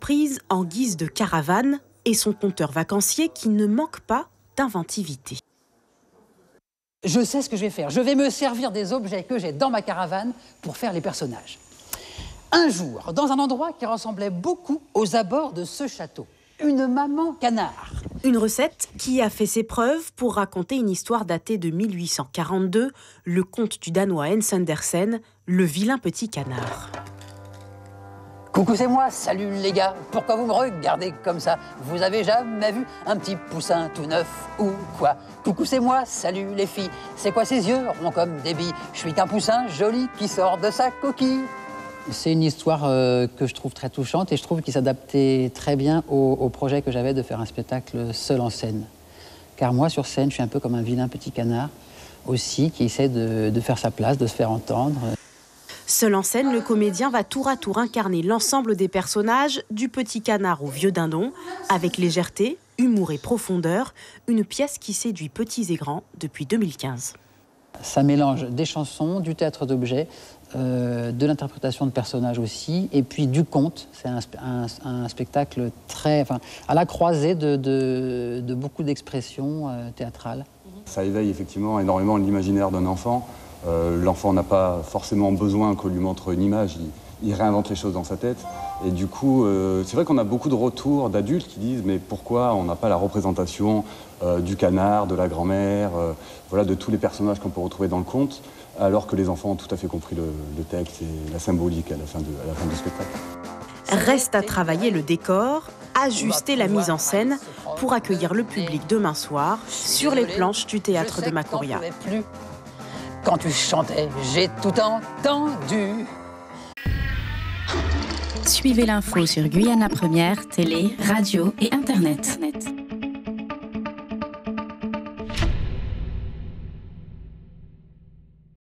prise en guise de caravane et son conteur vacancier qui ne manque pas d'inventivité. Je sais ce que je vais faire. Je vais me servir des objets que j'ai dans ma caravane pour faire les personnages. Un jour, dans un endroit qui ressemblait beaucoup aux abords de ce château, une maman canard. Une recette qui a fait ses preuves pour raconter une histoire datée de 1842, le conte du Danois Hans Andersen, Le vilain petit canard. Coucou, c'est moi, salut les gars. Pourquoi vous me regardez comme ça? Vous avez jamais vu un petit poussin tout neuf ou quoi? Coucou, c'est moi, salut les filles. C'est quoi ces yeux ronds comme des billes? Je suis qu'un poussin joli qui sort de sa coquille. C'est une histoire que je trouve très touchante et je trouve qu'il s'adaptait très bien au projet que j'avais de faire un spectacle seul en scène. Car moi, sur scène, je suis un peu comme un vilain petit canard aussi qui essaie de faire sa place, de se faire entendre. Seul en scène, le comédien va tour à tour incarner l'ensemble des personnages, du petit canard au vieux dindon, avec légèreté, humour et profondeur, une pièce qui séduit petits et grands depuis 2015. Ça mélange des chansons, du théâtre d'objets, de l'interprétation de personnages aussi, et puis du conte. C'est un spectacle très, à la croisée de beaucoup d'expressions théâtrales. Ça éveille effectivement énormément l'imaginaire d'un enfant. L'enfant n'a pas forcément besoin qu'on lui montre une image, il réinvente les choses dans sa tête. Et du coup, c'est vrai qu'on a beaucoup de retours d'adultes qui disent « mais pourquoi on n'a pas la représentation du canard, de la grand-mère, voilà, de tous les personnages qu'on peut retrouver dans le conte ?» alors que les enfants ont tout à fait compris le texte et la symbolique à la fin du spectacle. Reste à travailler le décor, ajuster la mise en scène pour accueillir le public demain soir sur les planches du théâtre de Macouria. Quand tu chantais, j'ai tout entendu. Suivez l'info sur Guyana Première, télé, radio et internet.